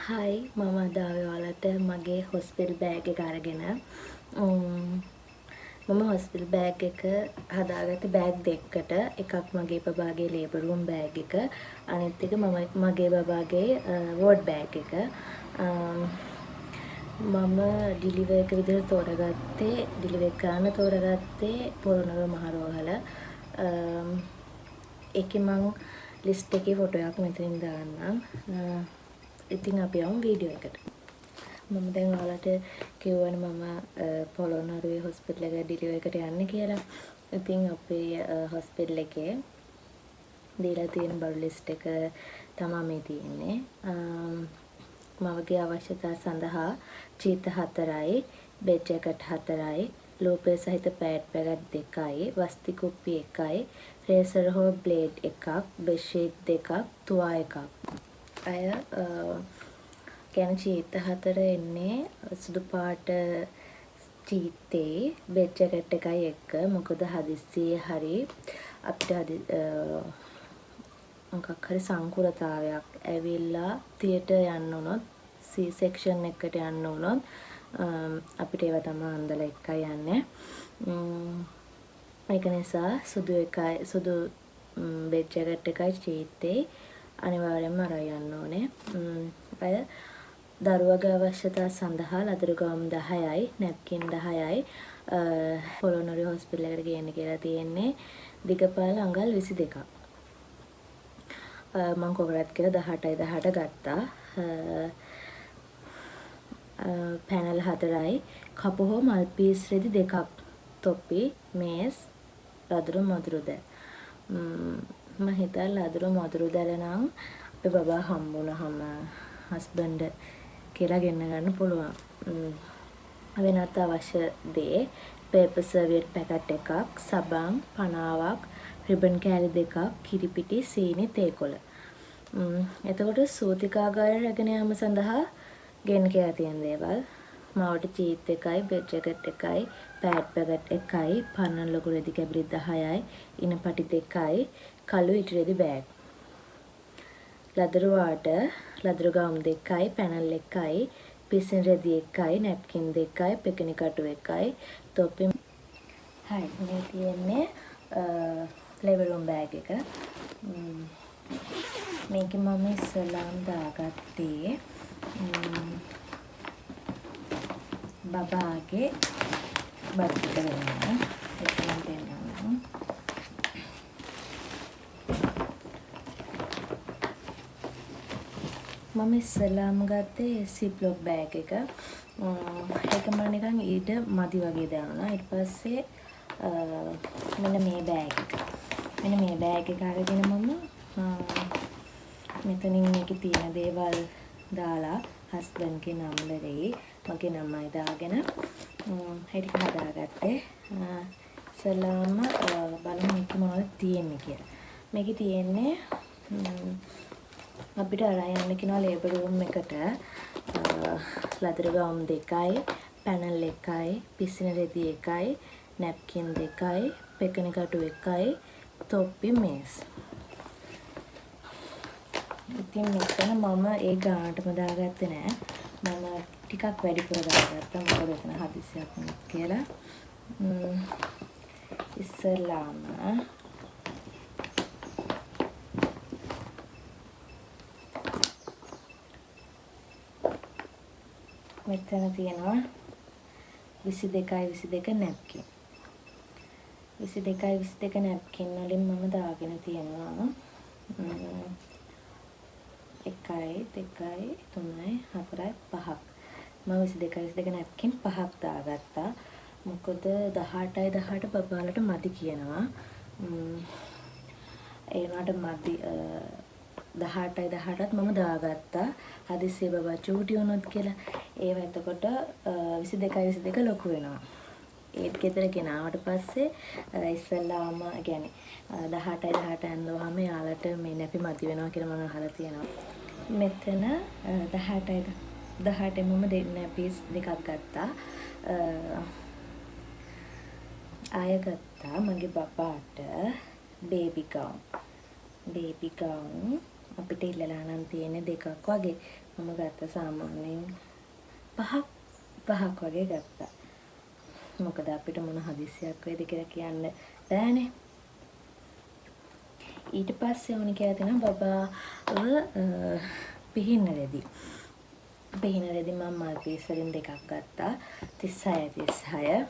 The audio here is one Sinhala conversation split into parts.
හයි මම අද ආවේ ඔයාලට මගේ හොස්පිටල් බෑග් එක අරගෙන මම හොස්පිටල් බෑග් එක හදාගත්තේ බෑග් දෙකකට එකක් මගේ බබාගේ ලේබර් රූම් බෑග් එක අනිත් එක මගේ බබාගේ වෝඩ් බෑග් එක මම ඩිලිවර් එක විදිහට තෝරගත්තේ ඩිලිවර් කරන්න තෝරගත්තේ පොළොන්නරුව මහරෝහල ඒකේ මං ලිස්ට් එකේ ෆොටෝ එකක් මෙතනින් දාන්නම් ඉතින් අපි යමු වීඩියෝ එකට. මම දැන් ඔයාලට කිව්වනේ මම පොළොන්නරුවේ හොස්පිටල් එකට ඩිලිවර් එකට යන්නේ කියලා. ඉතින් අපේ හොස්පිටල් එකේ දීලා තියෙන බඩු ලිස්ට් එක තමයි මේ තියෙන්නේ. මවගේ අවශ්‍යතා සඳහා චීත 4යි, බෙඩ් ජැකට් 4යි, ලෝපේ සහිත පෑඩ් පැකට් 2යි, වස්ති කුප්පි 1යි, රේසර් හෝ බ්ලේඩ් 1ක්, බෙඩ් ෂීට් 2ක්, තුවා 1ක්. අය කියන්නේ චීත 4 එන්නේ සුදු පාට චීතේ බෙඩ් ජැකට් එකයි එක්ක. මොකද හදිස්සියේ හරි අපිට මොකක් හරි සංකූලතාවයක් ඇවිල්ලා තියටර් යන්න උනොත් C section එකට යන්න උනොත් අපිට ඒවා තමයි අන්දලා එකයි යන්නේ. ඒක නිසා සුදු බෙඩ් ජැකට් එකයි චීතේ අනිවාර්යයෙන්ම අරන් යන්න ඕනේ. අය දරුවගේ අවශ්‍යතා සඳහා ලදරු ගවුම් 10යි, නැප්කින් 10යි පොළොන්නරුවේ හොස්පිටල් එකට ගේන්න කියලා තියෙන්නේ. දිගපළල අඟල් 22ක්. මම කොකරත් කියලා 18යි 18 ගත්තා. පැනල් 4යි, කපු හෝ මල් පීස් රෙදි 2ක්, තොප්පි, මේස්, ලදරු මදුරු දැල්. මම හිතලා ලදරු මදුරු දැල නම් අපේ බබා හම්බුනහම හස්බන්ඩ් කියලා ගෙන්න ගන්න පුළුවන්. වෙනත් අවශ්‍ය දේ පේපර් සර්වියට් පැකට් එකක්, සබන් 50ක්, රිබන් කෑලි 2ක්, කිරිපිටි, සීනි, තේකොළ. එතකොට සූතිකාගාරය රැගෙන යාම සඳහා ගෙන්න කියලා තියෙන දේවල් මවට චීත් 1යි, බෙඩ් ජැකට් 1යි, පෑඩ් පැකට් 1යි, පරණ ලොකු රෙදි කැබලි 10යි, ඉනපටි 2යි, කළු ඉටි රෙදි බෑග්. ලදරු වාට ලදරු ගවුම් 2යි, පැනල් 1යි, පිසින් රෙදි 1යි, නැප්කින් 2යි, පෙකණි කටු 1යි, තොප්පි. හරි මේ තියෙන්නේ ලේබර් රූම් බෑග් එක. මේක මම ඉස්සෙල්ලාම දාගත්තේ බබාගේ බඩට වෙනවා. එතන දෙන්නම්. මම ඉස්සෙල්ලාම ගත්තේ සිප්ලොක් බෑග් එක. ඒක මම නිකන් ඊට මදි වගේ දානවා. ඊට පස්සේ මෙන්න මේ බෑග් එක. මෙන්න මේ බෑග් එක අරගෙන මම මෙතනින් මේකේ තියෙන දේවල් දාලා හස්බන්ඩ්ගේ නම්බරේ මගේ නමයි දාගෙන ඒක හදාගත්තේ. ඉස්සෙල්ලාම බලමු මේක මොනවද තියෙන්නේ කියලා. මේකේ තියෙන්නේ අපිට අරන් යන්න කියනවා ලේබර් රූම් එකට ලදරු ගවුම් 2යි, පැනල් 1යි, පිසින රෙදි 1යි, නැප්කින් 2යි, පෙකණි කටු 1යි, තොප්පි, මේස්. ඉතින් මෙතන මම ඒ ගානටම දාගත්තේ නෑ. මම ටිකක් වැඩිපුර දාගත්තා. මොකද එතන හදිසියක් වුණත් කියලා. ඉස්සෙල්ලාම මෙතන තියෙනවා 22යි 22 නැප්කින්. 22යි 22 නැප්කින් වලින් මම දාගෙන තියෙනවා 1යි 2යි 3යි 4යි 5ක්. මම 22යි 22 නැප්කින් 5ක් දාගත්තා. මොකද 18යි 18 බබාලට මදි කියනවා. ඒ වුණාට මදි 18යි 18ත් මම දාගත්තා. හදිස්සියේ බබා චූටි වුණොත් කියලා. ඒව එතකොට 22යි 22 ලොකු වෙනවා. ඒත් ගෙදර ගෙනාවට පස්සේ ඉස්සෙල්ලාම يعني 18යි 18 ඇඳුවාම යාලට මේ නැපි මදි වෙනවා කියලා මම අහලා තියෙනවා. මෙතන 18යි 18 මම නැපිස් දෙකක් ගත්තා. ආය ගත්තා මගේ බබාට බේබි ගවුම් අපිට ඉල්ලලා නම් තියෙන්නේ 2ක් වගේ. මම ගත්ත සාමාන්‍යයෙන් 5ක් වගේ ගත්තා. මොකද අපිට මොන හදිස්සියක් වේද කියලා කියන්න බෑනේ. ඊට පස්සේ ඕනි කියලා තියෙනවා බබාව පිහින්න රෙදි. පිහින්න රෙදි මම මල් පීස් වලින් 2ක් ගත්තා. 36.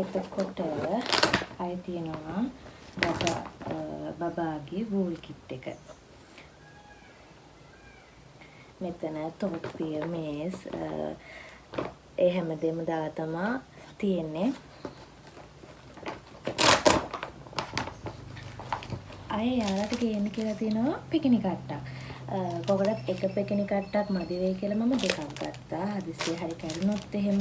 එතකොට අය තියෙනවා බබාගේ වූල් කිට් එක. මෙතන තොප්පිය මේස් ඒ හැමදේම දාලා තමයි තියෙන්නේ. අය යාළුවට ගේන්න කියලා තියෙනවා පිකිනි කට්ටක්. කොහොමද එක පිකිනි කට්ටක් මදි වෙයි කියලා මම 2ක් ගත්තා. හදිස්සියේ හරි කැඩුනොත් එහෙම.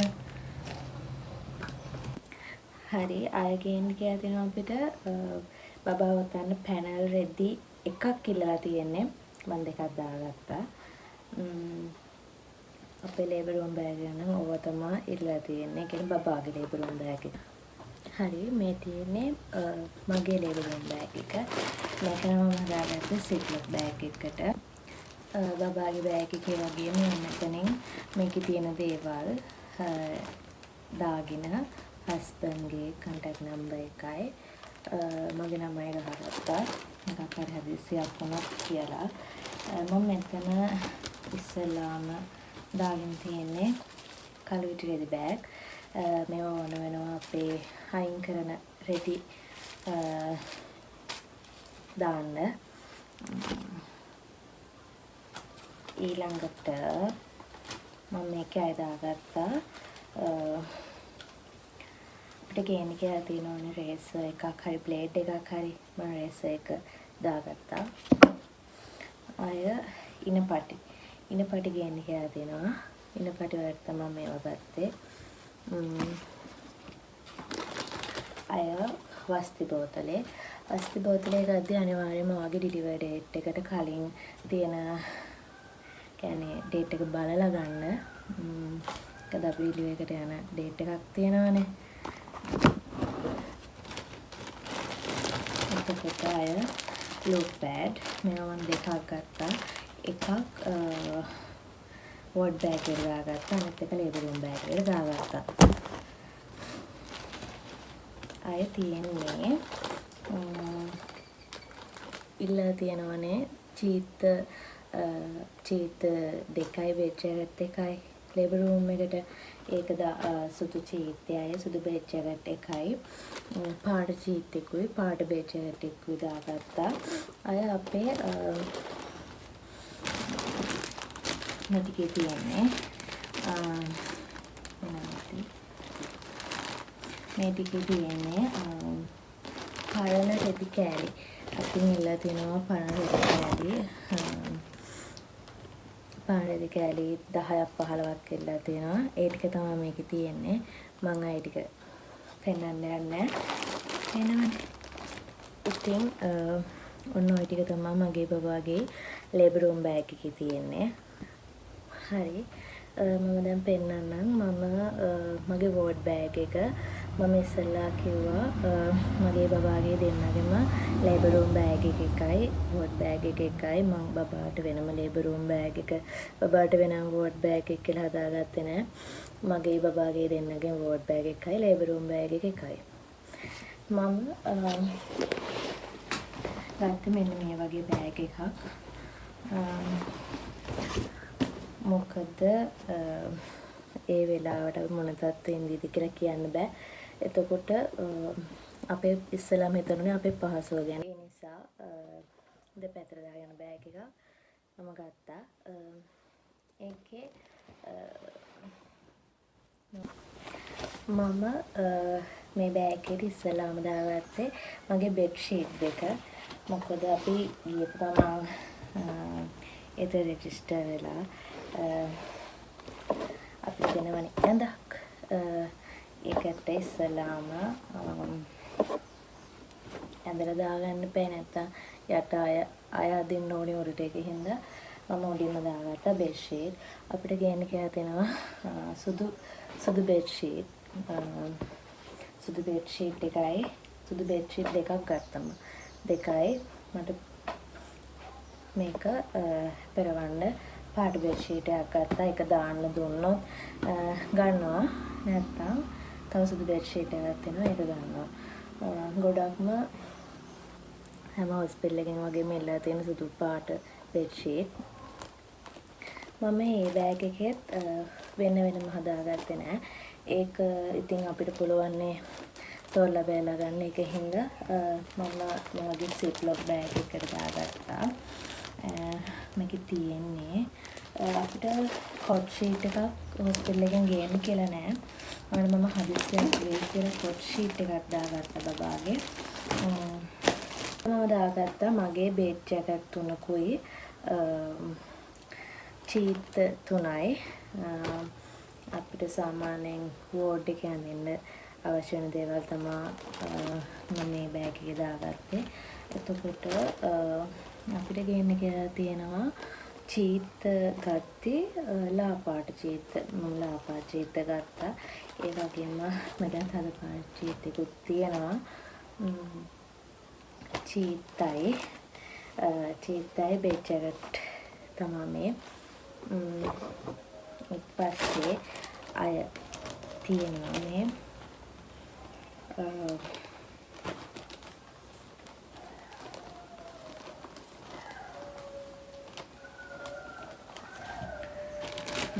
හරි අය ගේන්න කියලා තියෙනවා අපිට බබාව ගන්න පැනල් රෙදි එකක් ඉල්ලලා තියෙන්නේ. මම 2ක් දාගත්තා. අපේ ලේබර් රූම් බෑග් එක නම් ඕව තමයි ඉල්ලලා තියෙන්නේ. ඒ කියන්නේ බබාගේ ලේබර් රූම් බෑග් එක. හරි මේ තියෙන්නේ මගේ ලේබර් රූම් බෑග් එක. මේක නම් මම හදාගත්තේ සිප්ලොක් බෑග් එකකට. බබාගේ බෑග් එකේ වගේම මෙතනින් මේකේ තියෙන දේවල් දාගෙන හස්බන්ඩ්ගේ contact number එකයි මගේ නමයි ගහගත්තා. මොකක් හරි හදිස්සියක් වුණොත් කියලා. මම මෙතන ඉස්සෙල්ලාම දාගෙන තියෙන්නේ කළු විටි රෙදි බෑග්. මේවා ඕන වෙනවා අපේ අයින් කරන රෙදි දාන්න. ඊළඟට මම මේකේ අය දාගත්තා අපිට ගේන්න කියලා තියෙනවනේ රේසර් එකක් හරි බ්ලේඩ් එකක් හරි. මම රේසර් එක දාගත්තා. අය ඉනපටි ගේන්න කියලා තියෙනවා. ඉනපටි වලට තමයි මේවා ගත්තේ. අය වස්ති බෝතලේ ගද්දී අනිවාර්යයෙන්ම ඔයගේ ඩිලිවරි ඩේට් එකට කලින් තියෙන කියන්නේ ඩේට් එක බලලා ගන්න. මොකද අපි ඩිලිවරි එකට යන ඩේට් එකක් තියෙනවනේ. එතකොට අය ලූප් පෑඩ් මේවා මම 2ක් ගත්තා. එකක් වෝඩ් බෑග් එකට දාගත්තා. අනිත් එක ලේබර් රූම් බෑග් එකට දාගත්තා. අය තියෙන්නේ ඉල්ලලා තියෙනවනේ චීත 2යි බෙඩ් ජැකට් 2යි ලේබර් රූම් එකට. ඒක සුදු චීතයයි සුදු බෙඩ් ජැකට් 2යි පාට චීත් එකකුයි පාට බෙඩ් ජැකට් එකකුයි දාගත්තා. අය අපේ නැතිකේ තියෙන්නේ මේ ටිකේ තියෙන්නේ පරණ රෙදි කෑලි. අපින් ඉල්ලලා තියෙනවා පරණ රෙදි කෑලි 10ක් 15ක් ඉල්ලලා තියෙනවා. ඒ ටික තමයි මේකේ තියෙන්නේ. මම ඒ ටික පෙන්නන්න යන්නේ නැහැ. ඉතින් ඔන්න ඔය ටික තමයි මගේ බබාගේ ලේබර් රූම් බෑග් එකේ තියෙන්නේ. හරි මම දැන් පෙන්නන්නම් මගේ වෝඩ් බෑග් එක. මම ඉස්සෙල්ලා කිව්වා මගේ බබාගේ දෙන්නගෙම ලේබර් රූම් බෑග් එක එකයි වෝඩ් බෑග් එක එකයි. මම බබාට වෙනම ලේබර් රූම් බෑග් එක බබාට වෙනම වෝඩ් බෑග් එක කියලා හදාගත්තේ නෑ. මගේ බබාගේ දෙන්නගෙම වෝඩ් බෑග් එකයි ලේබර් රූම් බෑග් එක එකයි. මම ගත්තේ මෙන්න මේ වගේ බෑග් එකක්. මොකද ඒ වෙලාවට මොන තත්ත්වෙ ඉඳීද කියලා කියන්න බෑ. එතකොට අපේ ඉස්සෙල්ලාම හිතන්නේ අපේ පහසුව ගැන. ඒ නිසා දෙපැත්තට දාගෙන බෑග් එකක් මම ගත්තා. ඒකේ මම මේ බෑග් එකේ ඉස්සෙල්ලාම දාගත්තේ මගේ බෙඩ් ෂීට් දෙක. මොකද අපි ගියපු ගමන් ඒක රෙජිස්ටර් වෙලා අපි දෙනවනේ ඇඳක්. ඒකට ඉස්සලාම ඇඳලා දාගන්න බෑ. නැත්තම් යට අය අදින්න ඕනේ උඩට. ඒකෙන් හින්දා මම උඩින්ම දාගත්තා බෙඩ් ෂීට්. අපිට ගේන්න කියලා තියෙනවා සුදු බෙඩ් ෂීට්. සුදු බෙඩ් ෂීට් එකයි සුදු බෙඩ් ෂීට් දෙකක් ගත්තම. දෙකයි මට මේක පෙරවන්න පාට බෙඩ් ෂීට් එකක් ගත්තා. ඒක දාන්න දුන්නොත් ගන්නවා. නැත්තම් තව සුදු බෙඩ් ෂීට් එකක් තියෙනවා. ඒක ගන්නවා. ගොඩක්ම හැම හොස්පිටල් එකකින් වගේම ඉල්ලලා තියෙන සුදු පාට බෙඩ් ෂීට්. මම මේ බෑග් එකෙත් වෙන වෙනම හදාගත්තේ නෑ. ඒක ඉතින් අපිට පුළුවන් තෝරලා බෑලා ගන්න. ඒක හින්දා මම මගේ සිප්ලොක් බෑග් එකකට දාගත්තා. මේකේ තියෙන්නේ අපිට කොට් ෂීට් එකක් හොස්පිටල් එකෙන් ගේන්න කියලා නෑ. මම හදිස්සියක් වෙයි කියලා කොට් ෂීට් එකක් දාගත්තා බබාගේ. මම දාගත්තා මගේ බෙඩ් ජැකට් 3කුයි චීත් 3යි. අපිට සාමාන්‍යයෙන් වෝඩ් එකේ යන්න අවශ්‍ය වෙන දේවල් තමයි මම මේ බෑග් එකේ දාගත්තේ. එතකොට අපිට ගේන්න කියලා තියෙනවා චීත් ගත්තේ ලා පාට චීත්. මම ලා පාට චීත් ගත්තා. ඒ වගේම මෙතන තද පාට චීත් එකකුත් තියෙනවා. චීත්තයි බෙඩ් ජැකට් තමයි මේ. ඊට පස්සේ අය තියෙනවා මේ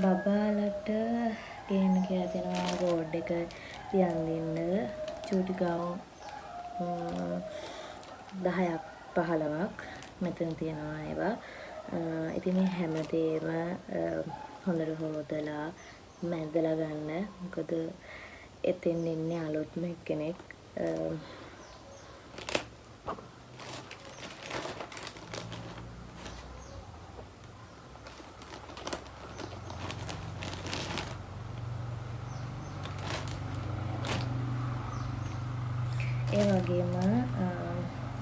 බබාලට ගේන්න කියලා තියෙනවා රෝඩ් එක තියන් දෙන්න චූටි ගවුම් 10ක් 15ක් මෙතන තියෙනවා ඒවා. ඉතින් මේ හැමදේම හොඳට හොදලා මැදලා ගන්න. මොකද එතෙන් ඉන්නේ අලුත්ම කෙනෙක්. ඒ වගේම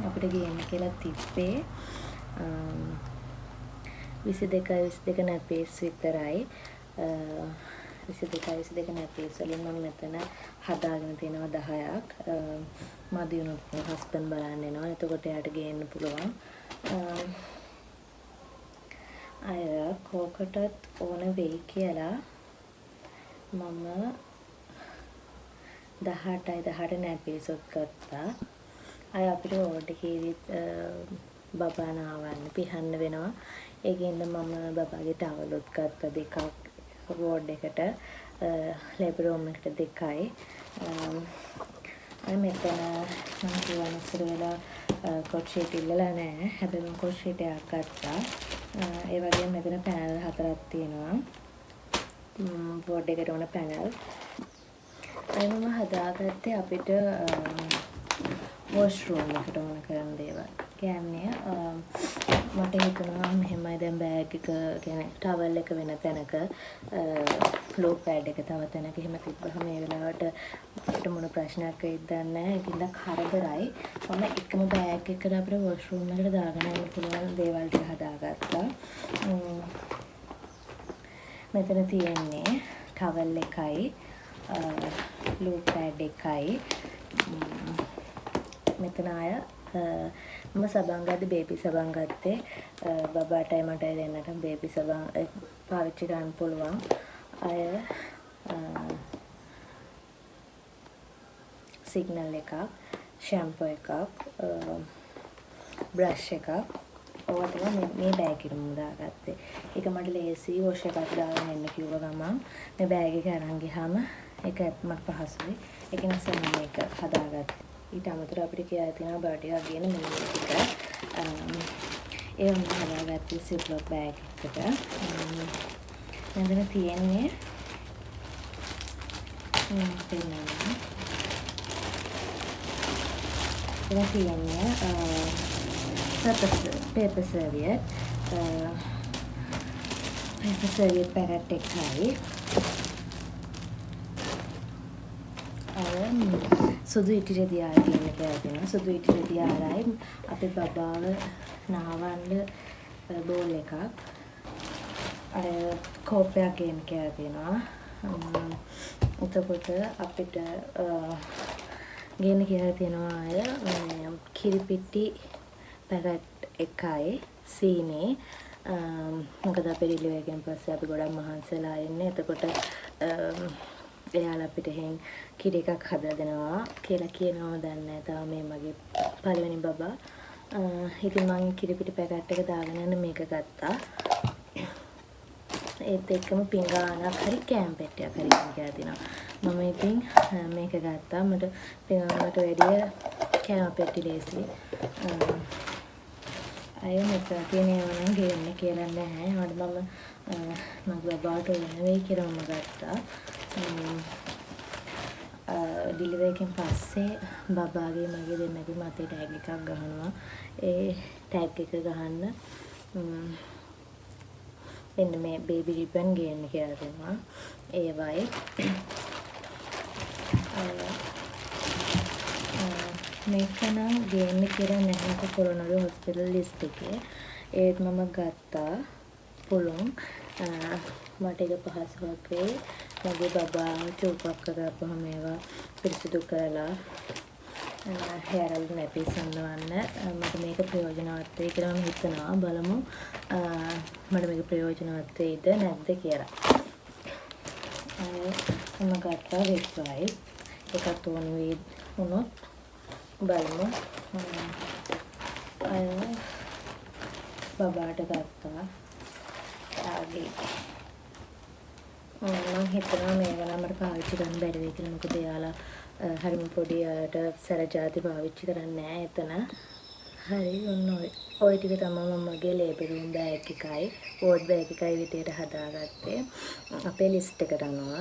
අපිට ගේන්න කියලා තිබ්බේ 22 නැපේස් විතරයි. 22 නැපේස් වලින් මම මෙතන හදාගෙන තියෙනවා 10ක්. මදි වුණොත් හස්බන්ඩ් බලන්න එනවා. එතකොට එයාට ගේන්න පුළුවන්. අය කෝකටත් ඕන වෙයි කියලා මම 18 නැපේසොත් ගත්තා. අය අපිට වෝඩ් එකේදීත් බබා නාවන්න පිහන්න වෙනවා. ඒකින්ද මම බබාගේ ටවලුත් ගත්තා 2ක් වෝඩ් එකට. ලේබර් රූම් එකට 2යි. අය මෙතන මම කියවන ඉස්සර වෙලා කොට් ෂීට් ඉල්ලලා නැහැ. හැබැයි මම කොට් ෂීට් එකක් ගත්තා. ඒ වගේම මෙතන පැනල් 4ක් තියෙනවා. වෝඩ් එකට ඕන පැනල්. අය මම හදාගත්තේ අපිට වොෂ්රූම් එකට ඕන කරන දේවල්. කියන්නේ මට හිතුණා මෙහෙමයි දැන් බෑග් එක කියන්නේ ටවල් එක වෙන තැනක ලෝ පෑඩ් එක තව තැනක එහෙම තිබ්බහම මේ වෙලාවට අපිට මොන ප්‍රශ්නයක් වෙයිද දන්නේ නැහැ. ඒකින්ද කරදරයි. මම එකම බෑග් එකකට අපිට වොෂ්රූම් එකට දාගෙන යන්න පුළුවන් දේවල් ටික හදාගත්තා. මෙතන තියෙන්නේ ටවල් එකයි ලෝ පෑඩ් එකයි. මෙතන අය මම සබන් ගත්තේ බේබි සබන් ගත්තේ බබාටයි මටයි දෙන්නට බේබි සබන් පාවිච්චි කරන්න පුළුවන්. අය සිග්නල් එකක්, ෂැම්පූ එකක්, බ්‍රෂ් එකක් ඔවා තමයි මේ බෑග් එකට මම දාගත්තේ. ඒක මට ලේසි වොෂ් එකක් දාගෙන එන්න කිව්ව ගමන් මේ බෑග් එක අරන් ගියාම ඒක මට පහසුයි. ඒක නිසා මම මේක හදාගත්තා. ඊට අමතරව අපිට කියලා තියෙනවා බර්ඩ් එකක් ගේන මෙන්න මේක. ඒ වගේ හදාගත්තේ සිප්ලොක් බෑග් එකකට. මෙතන තියෙන්නේ paper serviette පැකට් එකයි. සුදු ඉටි රෙදි ආර කියන එක තියෙනවා. සුදු ඉටි රෙදි ආරයි අපේ බබාව නාවන්න බෝල් එකක්. අය කෝපයක් ගේන්න කියලා තියෙනවා. එතකොට අපිට ගේන්න කියලා තියෙනවා අය කිරිපිටි පැකට් එකයි සීනේ. මොකද අපේ ඩිලිවරි එකෙන් පස්සේ අපි ගොඩක් මහන්සි වෙලා ඉන්නේ. එතකොට එයාලා අපිට එහෙන් කිරි එකක් හදලා දෙනවා කියලා කියනවම දන්නේ නැහැ. තාම මේ මගේ පළවෙනි බබා. ඉතින් මම කිරි පිටි පැකට් එක දාගෙන යන මේක ගත්තා. ඒත් එක්කම පිඟානක් හරි කෑම පෙට්ටියක් හරි කියලා තියෙනවා. මම ඉතින් මේක ගත්තා. මට පිඟානකට වැඩිය කෑම පෙට්ටි ලේසි. අය මෙතන තියෙන ඒවා නම් ගේන්න කියලා නැහැ. මට මගේ බබාට ඕන වෙයි කියලා මම ගත්තා. ඩිලිවරි එකෙන් පස්සේ බබාගේ මගේ දෙන්නගේ මතේ ටැග් එකක් ගහනවා. ඒ ටැග් එක ගහන්න එන්න මේ බේබි රිබන් ගේන්න කියලා දෙනවා. ඒවයි මේක නම් ගේන්න කියලා නැහැ කොරෝනාගේ හොස්පිටල් ලිස්ට් එකේ. ඒත් මම ගත්තා පුළුවන්. මට ඒක පහසුවක් වෙයි. මගේ බබා චූපක් කරපුවම ඒවා පිරිසිදු කරලා හැරල් නැපිස් සම්වන්න මට මේක ප්‍රයෝජනවත් වෙයි කියලා මම හිතනවා. බලමු මට මේක ප්‍රයෝජනවත් වෙයිද නැද්ද කියලා. මම ගත්තා වෙබ්සයි එකක් ඕන වෙයි වුණොත් බලමු. බබාට ගත්තා. ආගේ මම හිතනවා මේක නම් මට පාවිච්චි කරන්න බැරි වෙයි කියලා. මොකද එයාලා හරිම පොඩි අයට සැරජාති පාවිච්චි කරන්නේ නැහැ එතන. හරි ඔන්න ඔය ටික තමයි මම මගේ ලේබර් රූම් බෑග් එකයි වෝඩ් බෑග් එකයි විදියට හදාගත්තේ. අපේ ලිස්ට් එකට අනුව.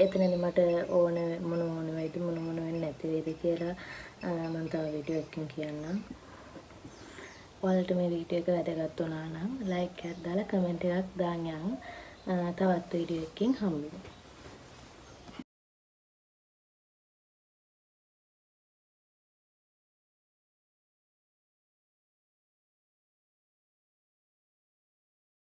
එතනදි මට ඕන මොන වෙයිද මොන වෙන්නේ නැති වෙයිද කියලා මම තව වීඩියෝ එකකින් කියන්නම්. ඔයාලට මේ වීඩියෝ එක වැදගත් වුණා නම් ලයික් එකක් දාලා කමෙන්ට් එකක් දාන්න. තවත් වීඩියෝ එකකින් හම්බ වෙමු.